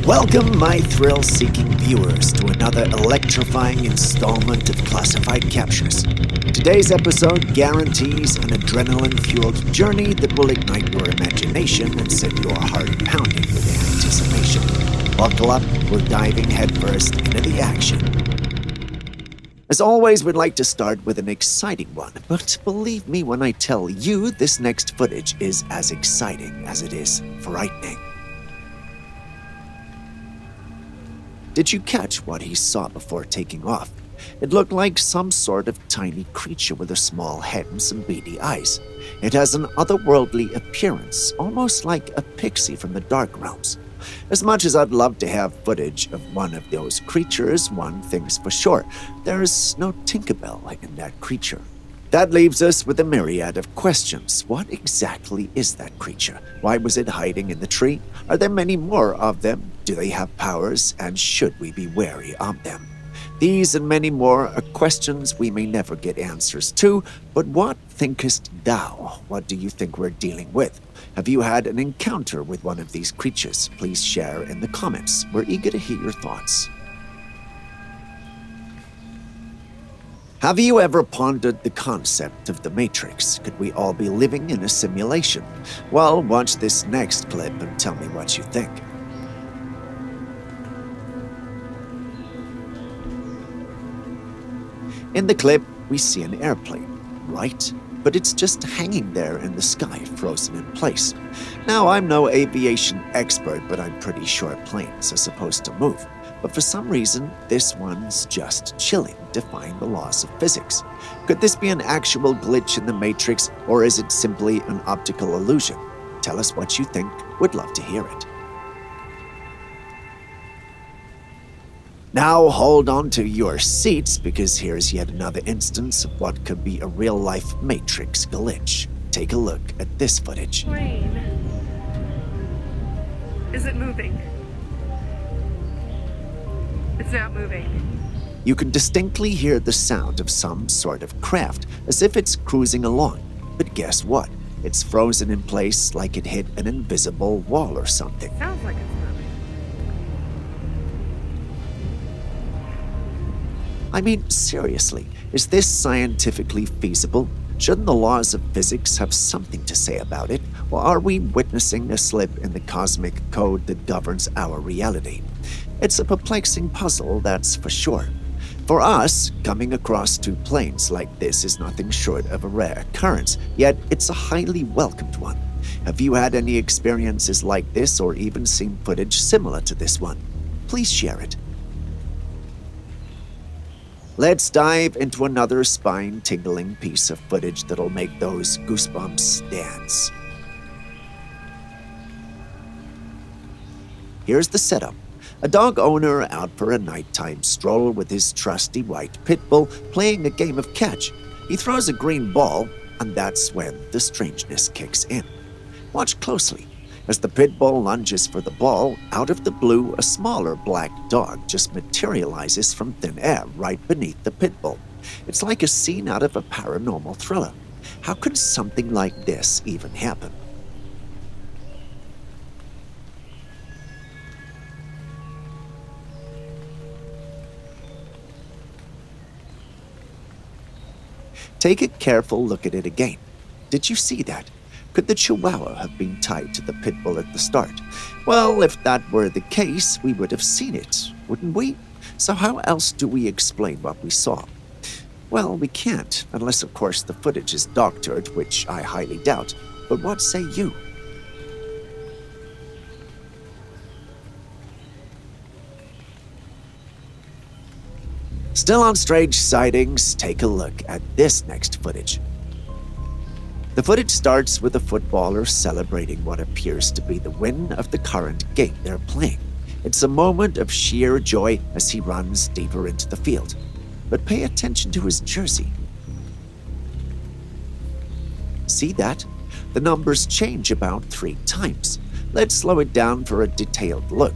Welcome, my thrill-seeking viewers, to another electrifying installment of Classified Captures. Today's episode guarantees an adrenaline-fueled journey that will ignite your imagination and set your heart pounding with anticipation. Buckle up, we're diving headfirst into the action. As always, we'd like to start with an exciting one, but believe me when I tell you this next footage is as exciting as it is frightening. Did you catch what he saw before taking off? It looked like some sort of tiny creature with a small head and some beady eyes. It has an otherworldly appearance, almost like a pixie from the dark realms. As much as I'd love to have footage of one of those creatures, one thing's for sure, there's no Tinkerbell in that creature. That leaves us with a myriad of questions. What exactly is that creature? Why was it hiding in the tree? Are there many more of them? Do they have powers? And should we be wary of them? These and many more are questions we may never get answers to, but what thinkest thou? What do you think we're dealing with? Have you had an encounter with one of these creatures? Please share in the comments. We're eager to hear your thoughts. Have you ever pondered the concept of the Matrix? Could we all be living in a simulation? Well, watch this next clip and tell me what you think. In the clip, we see an airplane, right? But it's just hanging there in the sky, frozen in place. Now, I'm no aviation expert, but I'm pretty sure planes are supposed to move. But for some reason, this one's just chilling, defying the laws of physics. Could this be an actual glitch in the Matrix, or is it simply an optical illusion? Tell us what you think. We'd love to hear it. Now hold on to your seats, because here's yet another instance of what could be a real-life Matrix glitch. Take a look at this footage. Plane. Is it moving? It's not moving. You can distinctly hear the sound of some sort of craft, as if it's cruising along. But guess what? It's frozen in place like it hit an invisible wall or something. Sounds like it's moving. I mean, seriously, is this scientifically feasible? Shouldn't the laws of physics have something to say about it? Or are we witnessing a slip in the cosmic code that governs our reality? It's a perplexing puzzle, that's for sure. For us, coming across two planes like this is nothing short of a rare occurrence, yet it's a highly welcomed one. Have you had any experiences like this or even seen footage similar to this one? Please share it. Let's dive into another spine-tingling piece of footage that'll make those goosebumps dance. Here's the setup. A dog owner out for a nighttime stroll with his trusty white pit bull playing a game of catch. He throws a green ball, and that's when the strangeness kicks in. Watch closely. As the pit bull lunges for the ball, out of the blue, a smaller black dog just materializes from thin air right beneath the pit bull. It's like a scene out of a paranormal thriller. How could something like this even happen? Take a careful look at it again. Did you see that? Could the Chihuahua have been tied to the pit bull at the start? Well, if that were the case, we would have seen it, wouldn't we? So how else do we explain what we saw? Well, we can't, unless of course the footage is doctored, which I highly doubt. But what say you? Still on strange sightings, take a look at this next footage. The footage starts with a footballer celebrating what appears to be the win of the current game they're playing. It's a moment of sheer joy as he runs deeper into the field. But pay attention to his jersey. See that? The numbers change about 3 times. Let's slow it down for a detailed look.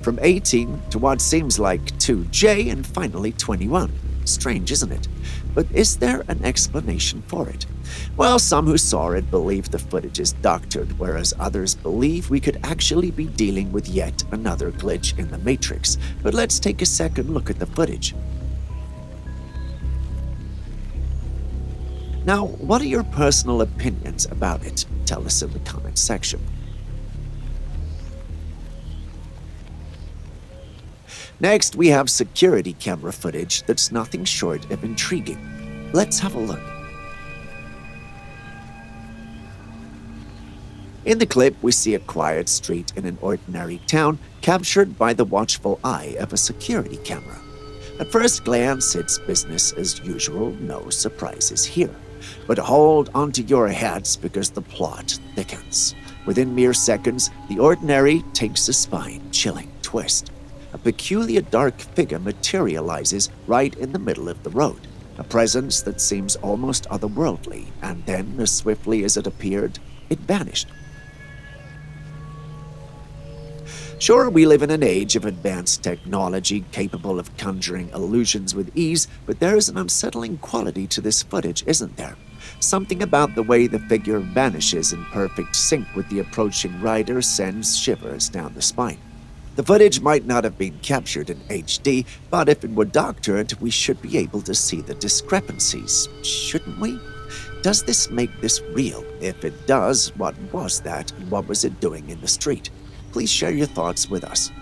From 18 to what seems like 2J and finally 21. Strange, isn't it? But is there an explanation for it? Well, some who saw it believe the footage is doctored, whereas others believe we could actually be dealing with yet another glitch in the Matrix. But let's take a second look at the footage. Now, what are your personal opinions about it? Tell us in the comments section. Next, we have security camera footage that's nothing short of intriguing. Let's have a look. In the clip, we see a quiet street in an ordinary town captured by the watchful eye of a security camera. At first glance, it's business as usual, no surprises here. But hold onto your hats because the plot thickens. Within mere seconds, the ordinary takes a spine-chilling twist. A peculiar dark figure materializes right in the middle of the road, a presence that seems almost otherworldly, and then, as swiftly as it appeared, it vanished. Sure, we live in an age of advanced technology capable of conjuring illusions with ease, but there is an unsettling quality to this footage, isn't there? Something about the way the figure vanishes in perfect sync with the approaching rider sends shivers down the spine. The footage might not have been captured in HD, but if it were doctored, we should be able to see the discrepancies, shouldn't we? Does this make this real? If it does, what was that and what was it doing in the street? Please share your thoughts with us.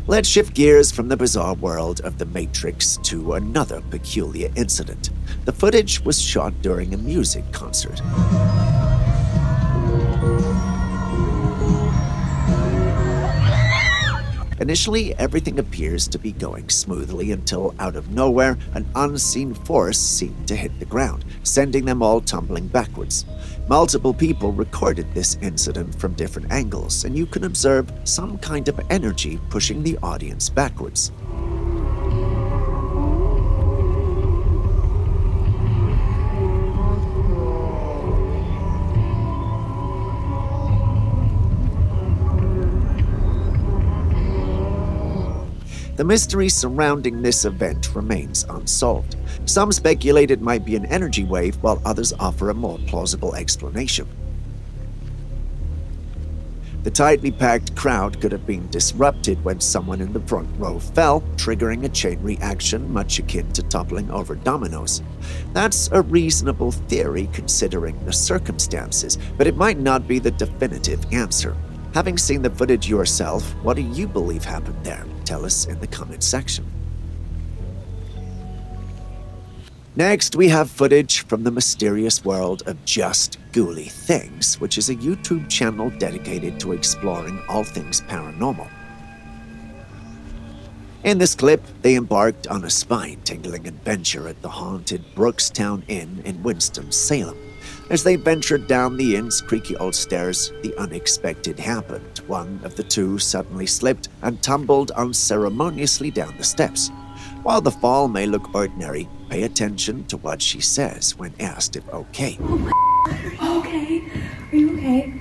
Let's shift gears from the bizarre world of the Matrix to another peculiar incident. The footage was shot during a music concert. Initially, everything appears to be going smoothly until, out of nowhere, an unseen force seemed to hit the ground, sending them all tumbling backwards. Multiple people recorded this incident from different angles, and you can observe some kind of energy pushing the audience backwards. The mystery surrounding this event remains unsolved. Some speculate it might be an energy wave, while others offer a more plausible explanation. The tightly packed crowd could have been disrupted when someone in the front row fell, triggering a chain reaction much akin to toppling over dominoes. That's a reasonable theory considering the circumstances, but it might not be the definitive answer. Having seen the footage yourself, what do you believe happened there? Tell us in the comments section. Next, we have footage from the mysterious world of Just Ghouly Things, which is a YouTube channel dedicated to exploring all things paranormal. In this clip, they embarked on a spine-tingling adventure at the haunted Brookstown Inn in Winston-Salem. As they ventured down the inn's creaky old stairs, the unexpected happened. One of the two suddenly slipped and tumbled unceremoniously down the steps. While the fall may look ordinary, pay attention to what she says when asked if okay. Oh my, okay? Are you okay?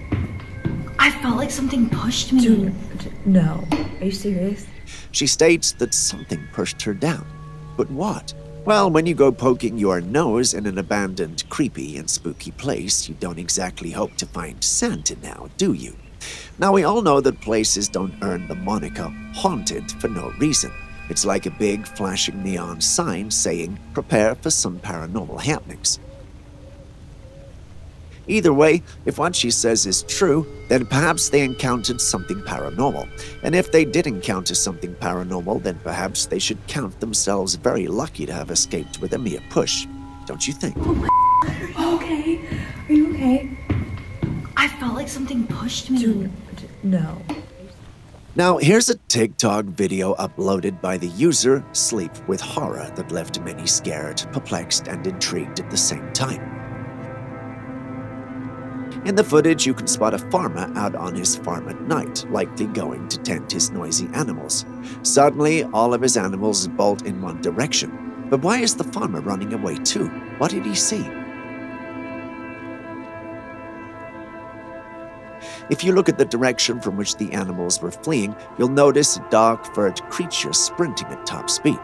I felt like something pushed me. Dude, no. Are you serious? She states that something pushed her down. But what? Well, when you go poking your nose in an abandoned, creepy and spooky place, you don't exactly hope to find Santa now, do you? Now, we all know that places don't earn the moniker haunted for no reason. It's like a big flashing neon sign saying, prepare for some paranormal happenings. Either way, if what she says is true, then perhaps they encountered something paranormal. And if they did encounter something paranormal, then perhaps they should count themselves very lucky to have escaped with a mere push. Don't you think? Oh my, okay? Are you okay? I felt like something pushed me. Dude, no. Now, here's a TikTok video uploaded by the user Sleep with Horror that left many scared, perplexed, and intrigued at the same time. In the footage, you can spot a farmer out on his farm at night, likely going to tend his noisy animals. Suddenly, all of his animals bolt in one direction. But why is the farmer running away too? What did he see? If you look at the direction from which the animals were fleeing, you'll notice a dark furred creature sprinting at top speed.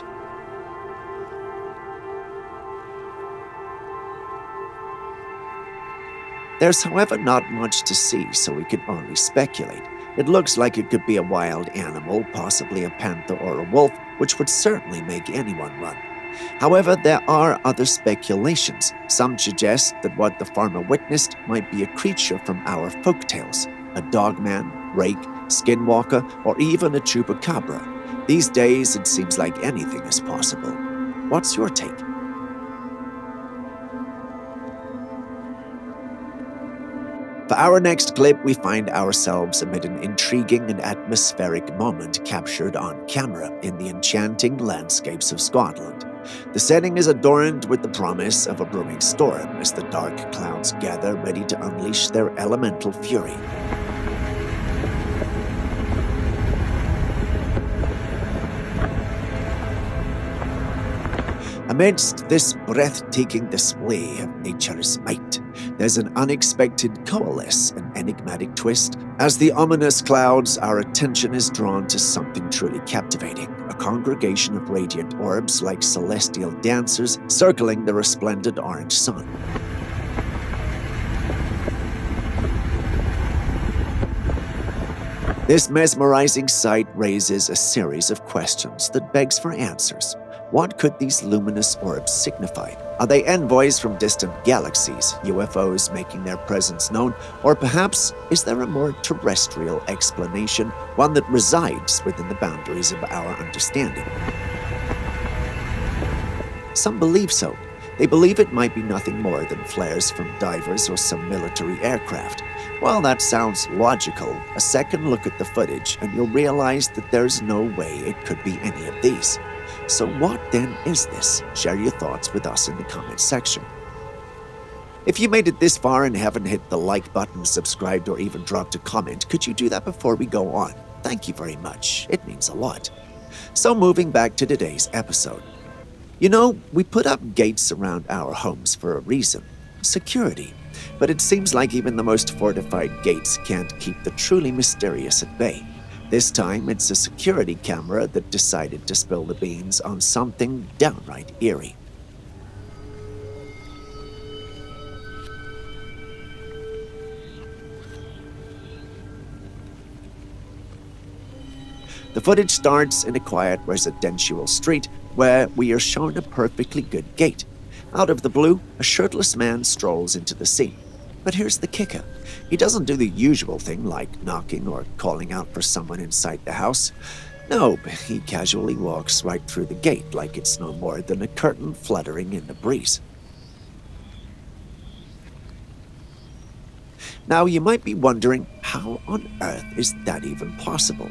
There's, however, not much to see, so we can only speculate. It looks like it could be a wild animal, possibly a panther or a wolf, which would certainly make anyone run. However, there are other speculations. Some suggest that what the farmer witnessed might be a creature from our folktales, a dogman, rake, skinwalker, or even a chupacabra. These days, it seems like anything is possible. What's your take? For our next clip, we find ourselves amid an intriguing and atmospheric moment captured on camera in the enchanting landscapes of Scotland. The setting is adorned with the promise of a brewing storm as the dark clouds gather ready to unleash their elemental fury. Amidst this breathtaking display of nature's might, there's an unexpected coalesce and enigmatic twist. As the ominous clouds, our attention is drawn to something truly captivating, a congregation of radiant orbs like celestial dancers circling the resplendent orange sun. This mesmerizing sight raises a series of questions that begs for answers. What could these luminous orbs signify? Are they envoys from distant galaxies, UFOs making their presence known, or perhaps is there a more terrestrial explanation, one that resides within the boundaries of our understanding? Some believe so. They believe it might be nothing more than flares from divers or some military aircraft. While that sounds logical, a second look at the footage and you'll realize that there's no way it could be any of these. So what then is this? Share your thoughts with us in the comments section. If you made it this far and haven't hit the like button, subscribed, or even dropped a comment, could you do that before we go on? Thank you very much. It means a lot. So moving back to today's episode. You know, we put up gates around our homes for a reason. Security. But it seems like even the most fortified gates can't keep the truly mysterious at bay. This time, it's a security camera that decided to spill the beans on something downright eerie. The footage starts in a quiet residential street where we are shown a perfectly good gate. Out of the blue, a shirtless man strolls into the scene. But here's the kicker. He doesn't do the usual thing like knocking or calling out for someone inside the house. No, he casually walks right through the gate like it's no more than a curtain fluttering in the breeze. Now, you might be wondering, how on earth is that even possible?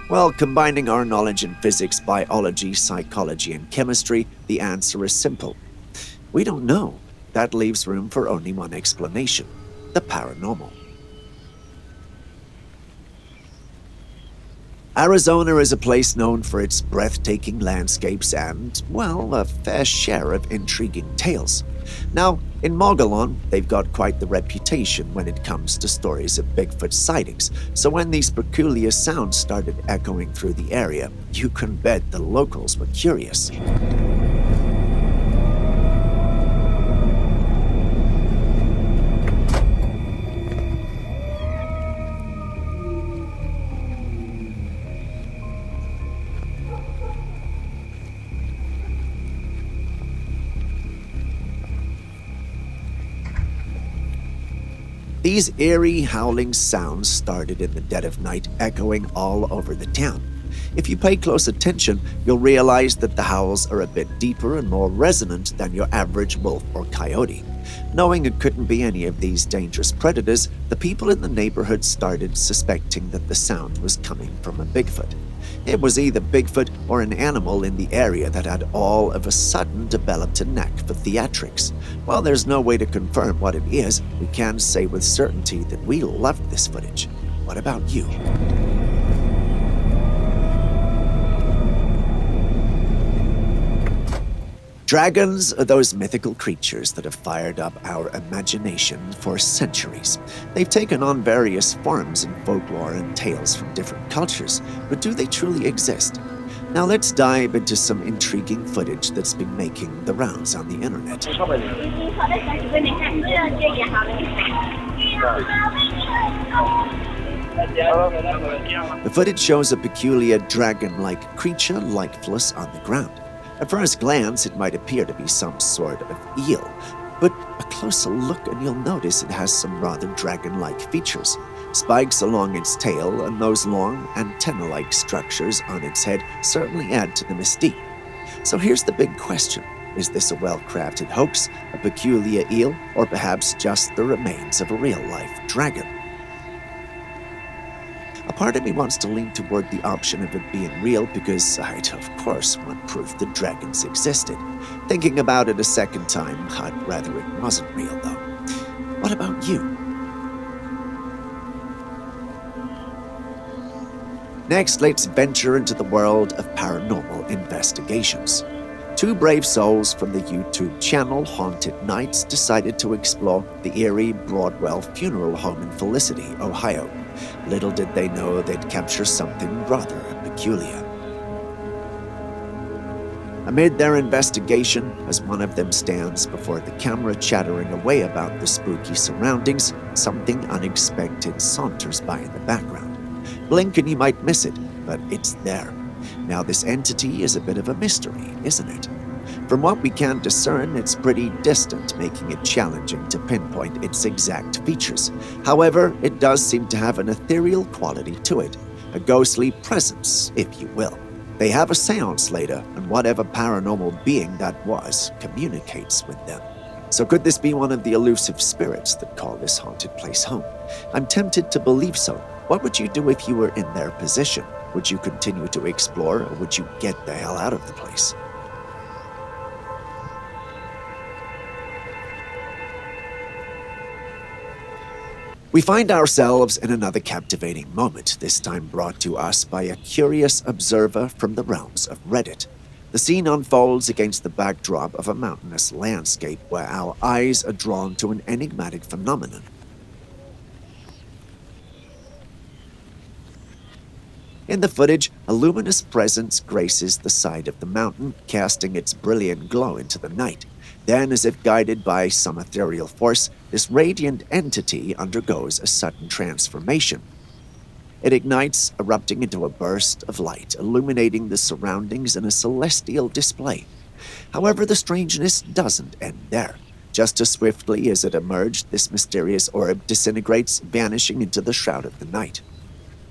Well, combining our knowledge in physics, biology, psychology, and chemistry, the answer is simple. We don't know. That leaves room for only one explanation: the paranormal. Arizona is a place known for its breathtaking landscapes and, well, a fair share of intriguing tales. Now, in Mogollon, they've got quite the reputation when it comes to stories of Bigfoot sightings, so when these peculiar sounds started echoing through the area, you can bet the locals were curious. These eerie, howling sounds started in the dead of night, echoing all over the town. If you pay close attention, you'll realize that the howls are a bit deeper and more resonant than your average wolf or coyote. Knowing it couldn't be any of these dangerous predators, the people in the neighborhood started suspecting that the sound was coming from a Bigfoot. It was either Bigfoot or an animal in the area that had all of a sudden developed a knack for theatrics. While there's no way to confirm what it is, we can say with certainty that we loved this footage. What about you? Dragons are those mythical creatures that have fired up our imagination for centuries. They've taken on various forms in folklore and tales from different cultures, but do they truly exist? Now let's dive into some intriguing footage that's been making the rounds on the internet. The footage shows a peculiar dragon-like creature lifeless on the ground. At first glance, it might appear to be some sort of eel, but a closer look and you'll notice it has some rather dragon-like features. Spikes along its tail and those long antenna-like structures on its head certainly add to the mystique. So here's the big question. Is this a well-crafted hoax, a peculiar eel, or perhaps just the remains of a real-life dragon? A part of me wants to lean toward the option of it being real because I'd, of course, want proof that dragons existed. Thinking about it a second time, I'd rather it wasn't real, though. What about you? Next, let's venture into the world of paranormal investigations. Two brave souls from the YouTube channel Haunted Nights decided to explore the eerie Broadwell funeral home in Felicity, Ohio. Little did they know they'd capture something rather peculiar. Amid their investigation, as one of them stands before the camera chattering away about the spooky surroundings, something unexpected saunters by in the background. Blink and you might miss it, but it's there. Now this entity is a bit of a mystery, isn't it? From what we can discern, it's pretty distant, making it challenging to pinpoint its exact features. However, it does seem to have an ethereal quality to it, a ghostly presence, if you will. They have a seance later, and whatever paranormal being that was communicates with them. So could this be one of the elusive spirits that call this haunted place home? I'm tempted to believe so. What would you do if you were in their position? Would you continue to explore, or would you get the hell out of the place? We find ourselves in another captivating moment, this time brought to us by a curious observer from the realms of Reddit. The scene unfolds against the backdrop of a mountainous landscape where our eyes are drawn to an enigmatic phenomenon. In the footage, a luminous presence graces the side of the mountain, casting its brilliant glow into the night. Then, as if guided by some ethereal force, this radiant entity undergoes a sudden transformation. It ignites, erupting into a burst of light, illuminating the surroundings in a celestial display. However, the strangeness doesn't end there. Just as swiftly as it emerged, this mysterious orb disintegrates, vanishing into the shroud of the night.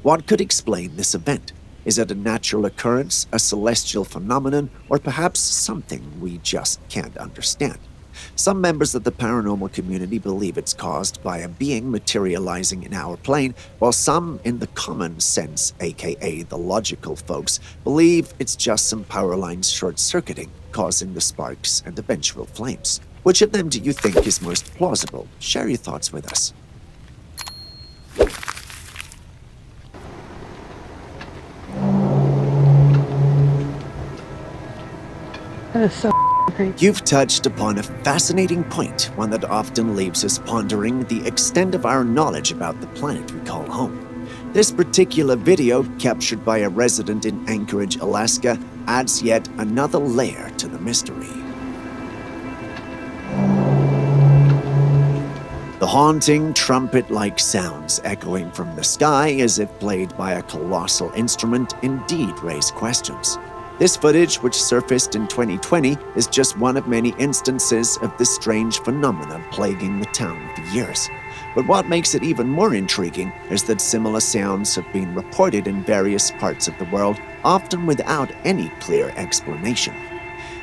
What could explain this event? Is it a natural occurrence, a celestial phenomenon, or perhaps something we just can't understand? Some members of the paranormal community believe it's caused by a being materializing in our plane, while some in the common sense, aka the logical folks, believe it's just some power lines short-circuiting, causing the sparks and eventual flames. Which of them do you think is most plausible? Share your thoughts with us. That is so creepy. You've touched upon a fascinating point, one that often leaves us pondering the extent of our knowledge about the planet we call home. This particular video, captured by a resident in Anchorage, Alaska, adds yet another layer to the mystery. The haunting, trumpet-like sounds echoing from the sky as if played by a colossal instrument indeed raise questions. This footage, which surfaced in 2020, is just one of many instances of this strange phenomenon plaguing the town for years. But what makes it even more intriguing is that similar sounds have been reported in various parts of the world, often without any clear explanation.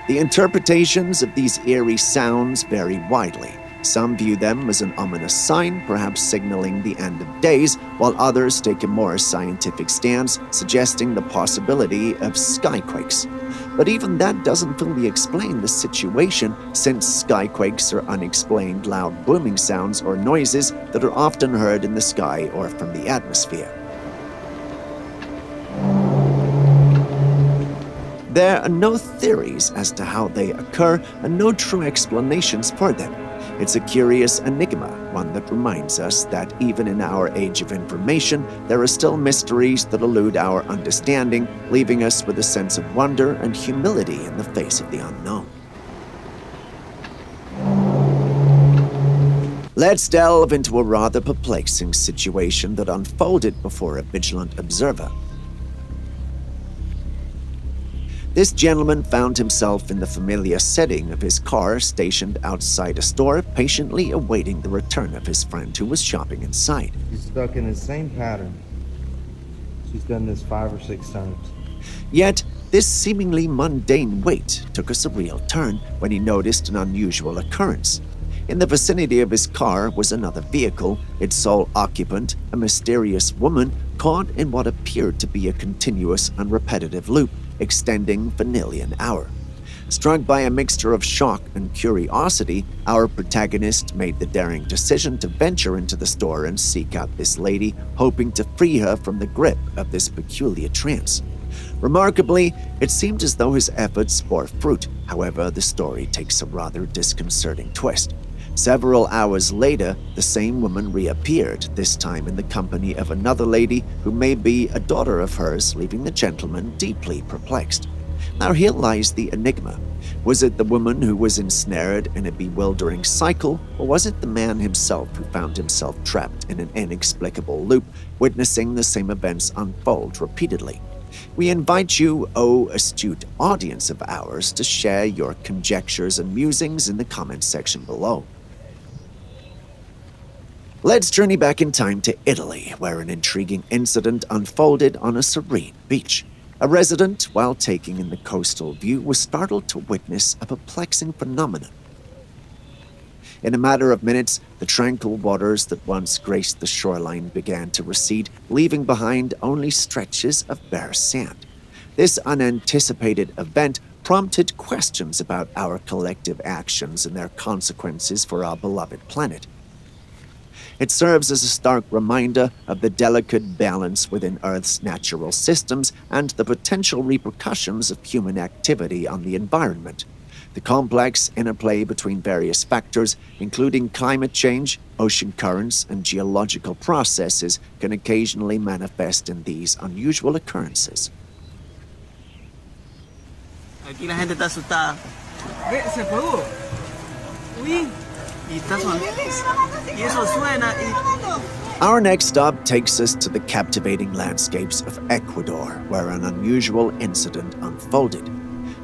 The interpretations of these eerie sounds vary widely. Some view them as an ominous sign, perhaps signaling the end of days, while others take a more scientific stance, suggesting the possibility of skyquakes. But even that doesn't fully explain the situation, since skyquakes are unexplained loud booming sounds or noises that are often heard in the sky or from the atmosphere. There are no theories as to how they occur and no true explanations for them. It's a curious enigma, one that reminds us that even in our age of information, there are still mysteries that elude our understanding, leaving us with a sense of wonder and humility in the face of the unknown. Let's delve into a rather perplexing situation that unfolded before a vigilant observer. This gentleman found himself in the familiar setting of his car stationed outside a store, patiently awaiting the return of his friend who was shopping inside. She's stuck in the same pattern. She's done this 5 or 6 times. Yet, this seemingly mundane wait took a surreal turn when he noticed an unusual occurrence. In the vicinity of his car was another vehicle, its sole occupant, a mysterious woman, caught in what appeared to be a continuous and repetitive loop, extending for nearly an hour. Struck by a mixture of shock and curiosity, our protagonist made the daring decision to venture into the store and seek out this lady, hoping to free her from the grip of this peculiar trance. Remarkably, it seemed as though his efforts bore fruit. However, the story takes a rather disconcerting twist. Several hours later, the same woman reappeared, this time in the company of another lady who may be a daughter of hers, leaving the gentleman deeply perplexed. Now here lies the enigma. Was it the woman who was ensnared in a bewildering cycle, or was it the man himself who found himself trapped in an inexplicable loop, witnessing the same events unfold repeatedly? We invite you, O astute audience of ours, to share your conjectures and musings in the comments section below. Let's journey back in time to Italy, where an intriguing incident unfolded on a serene beach. A resident, while taking in the coastal view, was startled to witness a perplexing phenomenon. In a matter of minutes, the tranquil waters that once graced the shoreline began to recede, leaving behind only stretches of bare sand. This unanticipated event prompted questions about our collective actions and their consequences for our beloved planet. It serves as a stark reminder of the delicate balance within Earth's natural systems and the potential repercussions of human activity on the environment. The complex interplay between various factors, including climate change, ocean currents, and geological processes, can occasionally manifest in these unusual occurrences. Aquí la gente está asustada. Se apagó. Uy. Our next stop takes us to the captivating landscapes of Ecuador, where an unusual incident unfolded.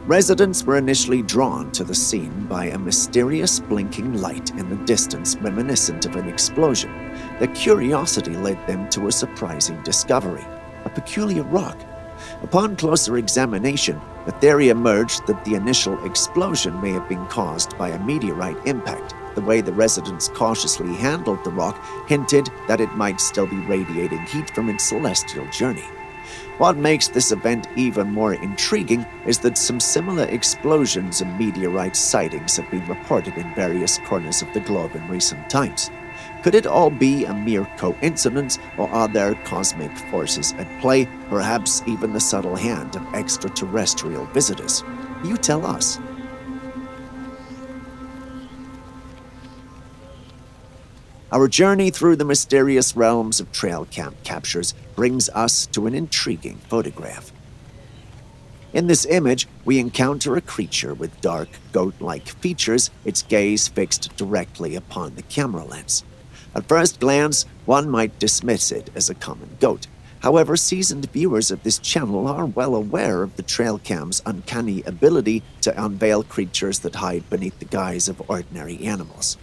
Residents were initially drawn to the scene by a mysterious blinking light in the distance reminiscent of an explosion. Their curiosity led them to a surprising discovery: a peculiar rock. Upon closer examination, the theory emerged that the initial explosion may have been caused by a meteorite impact. The way the residents cautiously handled the rock hinted that it might still be radiating heat from its celestial journey. What makes this event even more intriguing is that some similar explosions and meteorite sightings have been reported in various corners of the globe in recent times. Could it all be a mere coincidence, or are there cosmic forces at play, perhaps even the subtle hand of extraterrestrial visitors? You tell us. Our journey through the mysterious realms of Trailcam captures brings us to an intriguing photograph. In this image, we encounter a creature with dark, goat-like features, its gaze fixed directly upon the camera lens. At first glance, one might dismiss it as a common goat. However, seasoned viewers of this channel are well aware of the Trailcam's uncanny ability to unveil creatures that hide beneath the guise of ordinary animals.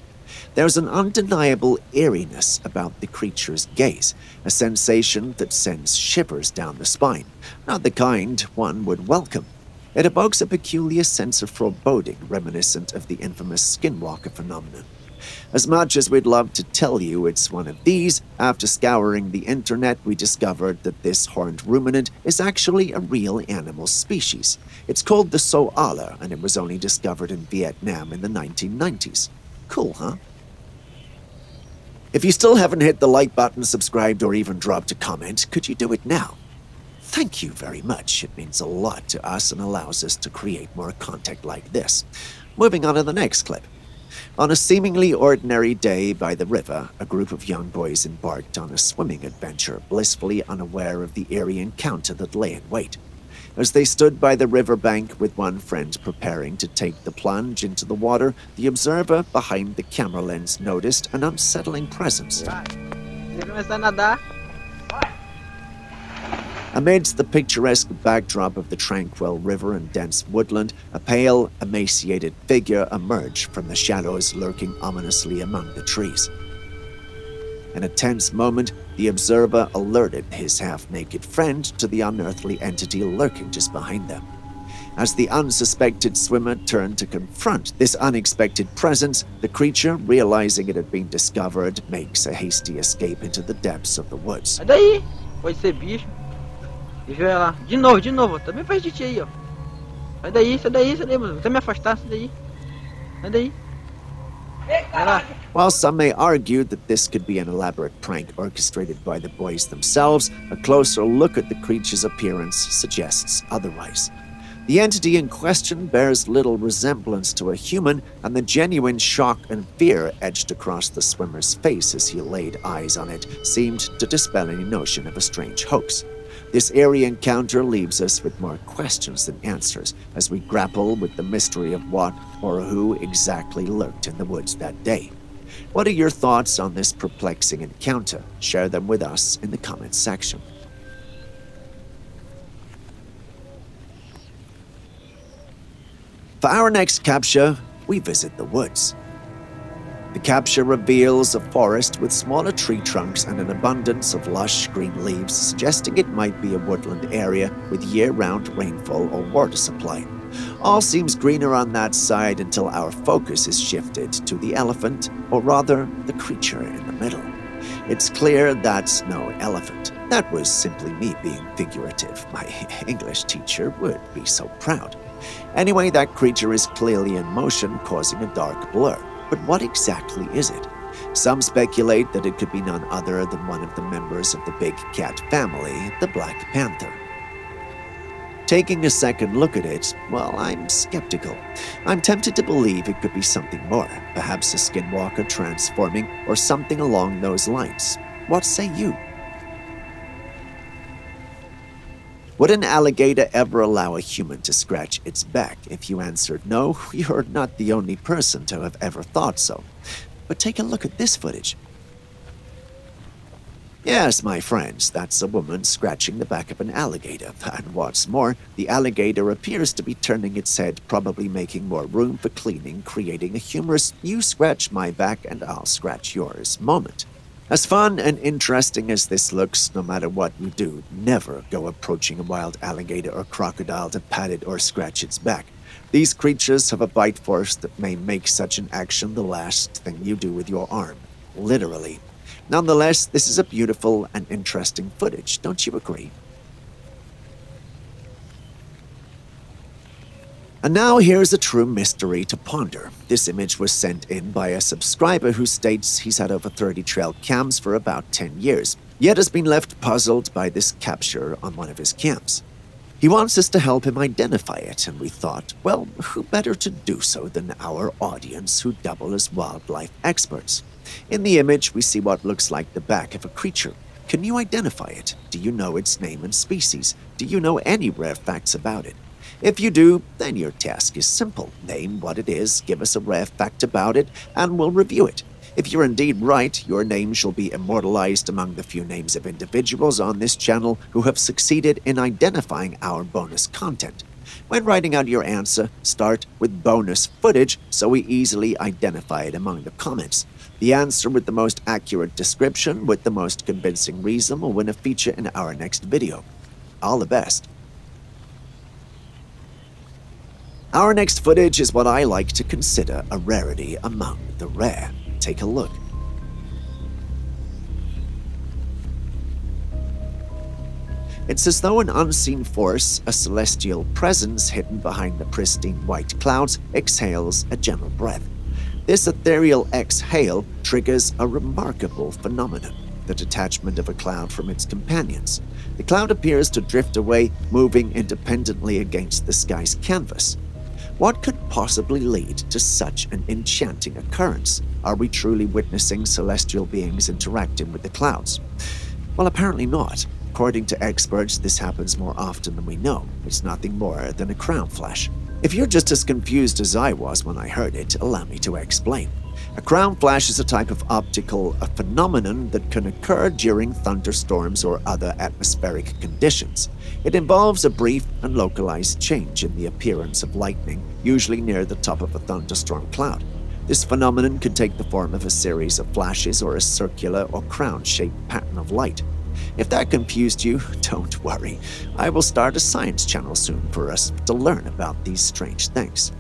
There's an undeniable eeriness about the creature's gaze, a sensation that sends shivers down the spine, not the kind one would welcome. It evokes a peculiar sense of foreboding reminiscent of the infamous skinwalker phenomenon. As much as we'd love to tell you it's one of these, after scouring the internet we discovered that this horned ruminant is actually a real animal species. It's called the soala, and it was only discovered in Vietnam in the 1990s. Cool, huh? If you still haven't hit the like button, subscribed, or even dropped a comment, could you do it now? Thank you very much. It means a lot to us and allows us to create more content like this. Moving on to the next clip. On a seemingly ordinary day by the river, a group of young boys embarked on a swimming adventure, blissfully unaware of the eerie encounter that lay in wait. As they stood by the riverbank with one friend preparing to take the plunge into the water, the observer behind the camera lens noticed an unsettling presence. Amidst the picturesque backdrop of the tranquil river and dense woodland, a pale, emaciated figure emerged from the shadows, lurking ominously among the trees. In a tense moment, the observer alerted his half-naked friend to the unearthly entity lurking just behind them. As the unsuspected swimmer turned to confront this unexpected presence, the creature, realizing it had been discovered, makes a hasty escape into the depths of the woods. Sai daí! Pode ser bicho. E viu ela? De novo. Também faz xixi aí, ó. Sai daí, mano. Você me afastar, sai daí. Sai daí. Vai lá. While some may argue that this could be an elaborate prank orchestrated by the boys themselves, a closer look at the creature's appearance suggests otherwise. The entity in question bears little resemblance to a human, and the genuine shock and fear etched across the swimmer's face as he laid eyes on it seemed to dispel any notion of a strange hoax. This eerie encounter leaves us with more questions than answers as we grapple with the mystery of what or who exactly lurked in the woods that day. What are your thoughts on this perplexing encounter? Share them with us in the comments section. For our next capture, we visit the woods. The capture reveals a forest with smaller tree trunks and an abundance of lush green leaves, suggesting it might be a woodland area with year-round rainfall or water supply. All seems greener on that side until our focus is shifted to the elephant, or rather, the creature in the middle. It's clear that's no elephant. That was simply me being figurative. My English teacher would be so proud. Anyway, that creature is clearly in motion, causing a dark blur. But what exactly is it? Some speculate that it could be none other than one of the members of the big cat family, the Black Panther. Taking a second look at it, well, I'm skeptical. I'm tempted to believe it could be something more, perhaps a skinwalker transforming or something along those lines. What say you? Would an alligator ever allow a human to scratch its back? If you answered no, you're not the only person to have ever thought so. But take a look at this footage. Yes, my friends, that's a woman scratching the back of an alligator. And what's more, the alligator appears to be turning its head, probably making more room for cleaning, creating a humorous "you scratch my back and I'll scratch yours" moment. As fun and interesting as this looks, no matter what you do, never go approaching a wild alligator or crocodile to pat it or scratch its back. These creatures have a bite force that may make such an action the last thing you do with your arm. Literally. Nonetheless, this is a beautiful and interesting footage, don't you agree? And now here's a true mystery to ponder. This image was sent in by a subscriber who states he's had over 30 trail cams for about 10 years, yet has been left puzzled by this capture on one of his cams. He wants us to help him identify it, and we thought, well, who better to do so than our audience who double as wildlife experts? In the image, we see what looks like the back of a creature. Can you identify it? Do you know its name and species? Do you know any rare facts about it? If you do, then your task is simple. Name what it is, give us a rare fact about it, and we'll review it. If you're indeed right, your name shall be immortalized among the few names of individuals on this channel who have succeeded in identifying our bonus content. When writing out your answer, start with bonus footage so we easily identify it among the comments. The answer with the most accurate description with the most convincing reason will win a feature in our next video. All the best. Our next footage is what I like to consider a rarity among the rare. Take a look. It's as though an unseen force, a celestial presence hidden behind the pristine white clouds, exhales a gentle breath. This ethereal exhale triggers a remarkable phenomenon. the detachment of a cloud from its companions. The cloud appears to drift away, moving independently against the sky's canvas. What could possibly lead to such an enchanting occurrence? Are we truly witnessing celestial beings interacting with the clouds? Well, apparently not. According to experts, this happens more often than we know. It's nothing more than a crown flash. If you're just as confused as I was when I heard it, allow me to explain. A crown flash is a type of optical phenomenon that can occur during thunderstorms or other atmospheric conditions. It involves a brief and localized change in the appearance of lightning, usually near the top of a thunderstorm cloud. This phenomenon can take the form of a series of flashes or a circular or crown-shaped pattern of light. If that confused you, don't worry. I will start a science channel soon for us to learn about these strange things.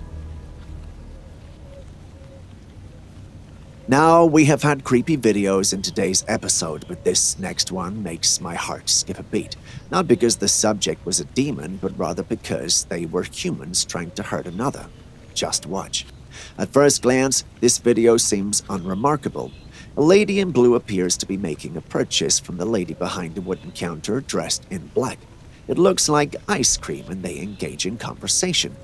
Now, we have had creepy videos in today's episode, but this next one makes my heart skip a beat. Not because the subject was a demon, but rather because they were humans trying to hurt another. Just watch. At first glance, this video seems unremarkable. A lady in blue appears to be making a purchase from the lady behind the wooden counter dressed in black. It looks like ice cream and they engage in conversation.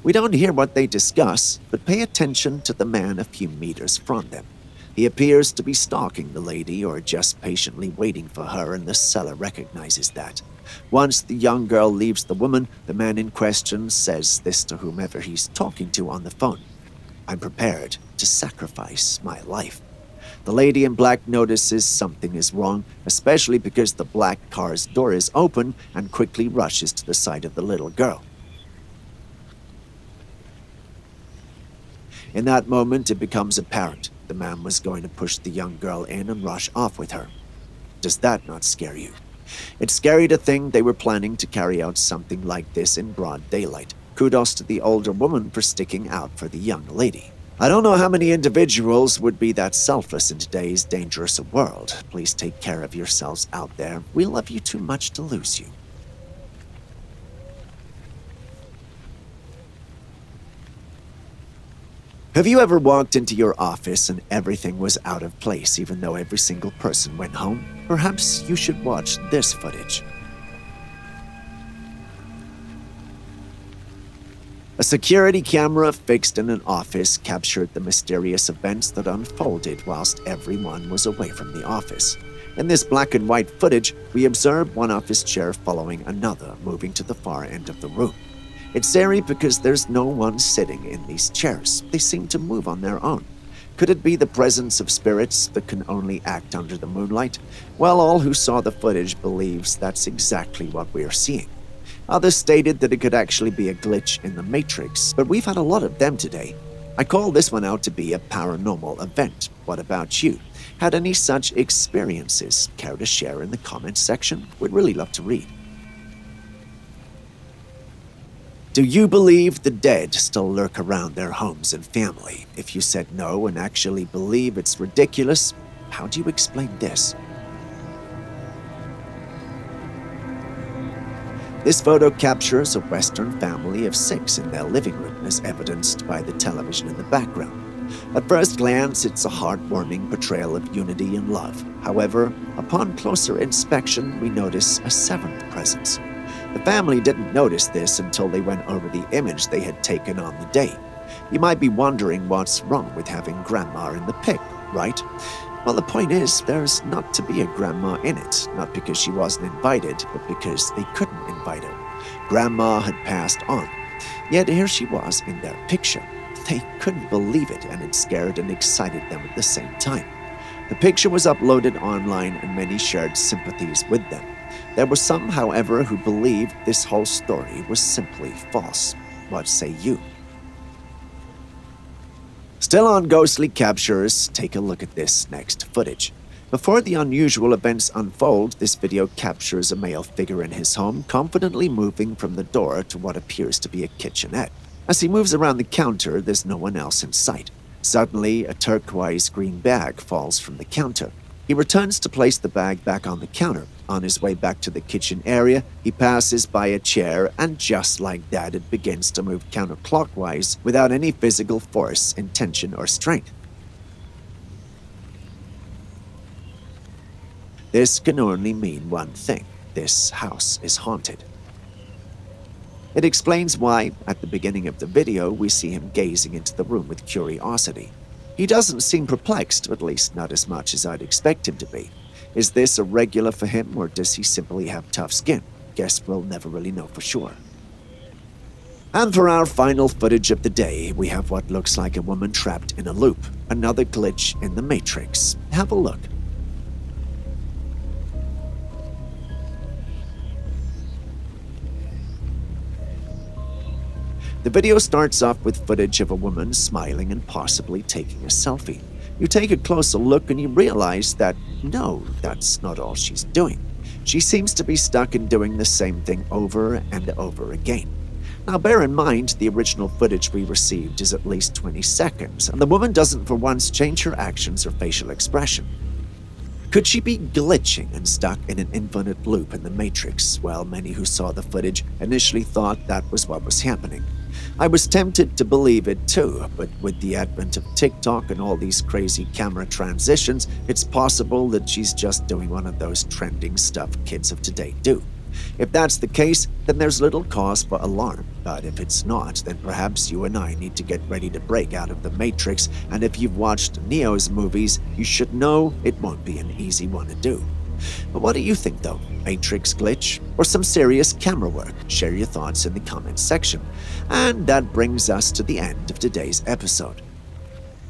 We don't hear what they discuss, but pay attention to the man a few meters from them. He appears to be stalking the lady or just patiently waiting for her, and the seller recognizes that. Once the young girl leaves the woman, the man in question says this to whomever he's talking to on the phone. "I'm prepared to sacrifice my life." The lady in black notices something is wrong, especially because the black car's door is open, and quickly rushes to the side of the little girl. In that moment, it becomes apparent the man was going to push the young girl in and rush off with her. Does that not scare you? It's scary to think they were planning to carry out something like this in broad daylight. Kudos to the older woman for sticking out for the young lady. I don't know how many individuals would be that selfless in today's dangerous world. Please take care of yourselves out there. We love you too much to lose you. Have you ever walked into your office and everything was out of place even though every single person went home? Perhaps you should watch this footage. A security camera fixed in an office captured the mysterious events that unfolded whilst everyone was away from the office. In this black and white footage, we observe one office chair following another, moving to the far end of the room. It's eerie because there's no one sitting in these chairs. They seem to move on their own. Could it be the presence of spirits that can only act under the moonlight? Well, all who saw the footage believes that's exactly what we're seeing. Others stated that it could actually be a glitch in the Matrix, but we've had a lot of them today. I call this one out to be a paranormal event. What about you? Had any such experiences? Care to share in the comments section? We'd really love to read. Do you believe the dead still lurk around their homes and family? If you said no and actually believe it's ridiculous, how do you explain this? This photo captures a Western family of 6 in their living room, as evidenced by the television in the background. At first glance, it's a heartwarming portrayal of unity and love. However, upon closer inspection, we notice a 7th presence. The family didn't notice this until they went over the image they had taken on the day. You might be wondering what's wrong with having grandma in the pic, right? Well, the point is, there's not to be a grandma in it, not because she wasn't invited, but because they couldn't invite her. Grandma had passed on, yet here she was in their picture. They couldn't believe it, and it scared and excited them at the same time. The picture was uploaded online, and many shared sympathies with them. There were some, however, who believed this whole story was simply false. What say you? Still on ghostly captures, take a look at this next footage. Before the unusual events unfold, this video captures a male figure in his home confidently moving from the door to what appears to be a kitchenette. As he moves around the counter, there's no one else in sight. Suddenly, a turquoise green bag falls from the counter. He returns to place the bag back on the counter. On his way back to the kitchen area, he passes by a chair, and just like that, it begins to move counterclockwise without any physical force, intention, or strength. This can only mean one thing: this house is haunted. It explains why, at the beginning of the video, we see him gazing into the room with curiosity. He doesn't seem perplexed, at least not as much as I'd expect him to be. Is this a regular for him, or does he simply have tough skin? Guess we'll never really know for sure. And for our final footage of the day, we have what looks like a woman trapped in a loop, another glitch in the Matrix. Have a look. The video starts off with footage of a woman smiling and possibly taking a selfie. You take a closer look and you realize that, no, that's not all she's doing. She seems to be stuck in doing the same thing over and over again. Now bear in mind, the original footage we received is at least 20 seconds, and the woman doesn't for once change her actions or facial expression. Could she be glitching and stuck in an infinite loop in the Matrix? Well, many who saw the footage initially thought that was what was happening. I was tempted to believe it too, but with the advent of TikTok and all these crazy camera transitions, it's possible that she's just doing one of those trending stuff kids of today do. If that's the case, then there's little cause for alarm, but if it's not, then perhaps you and I need to get ready to break out of the Matrix, and if you've watched Neo's movies, you should know it won't be an easy one to do. But what do you think though? Matrix glitch or some serious camera work? Share your thoughts in the comments section. And that brings us to the end of today's episode.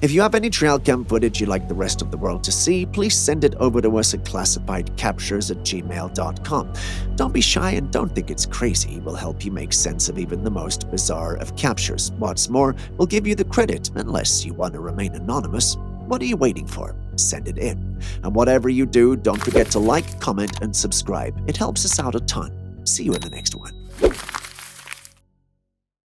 If you have any Trailcam footage you'd like the rest of the world to see, please send it over to us at classifiedcaptures@gmail.com. Don't be shy and don't think it's crazy. We'll help you make sense of even the most bizarre of captures. What's more, we'll give you the credit unless you want to remain anonymous. What are you waiting for? Send it in. And whatever you do, don't forget to like, comment, and subscribe. It helps us out a ton. See you in the next one.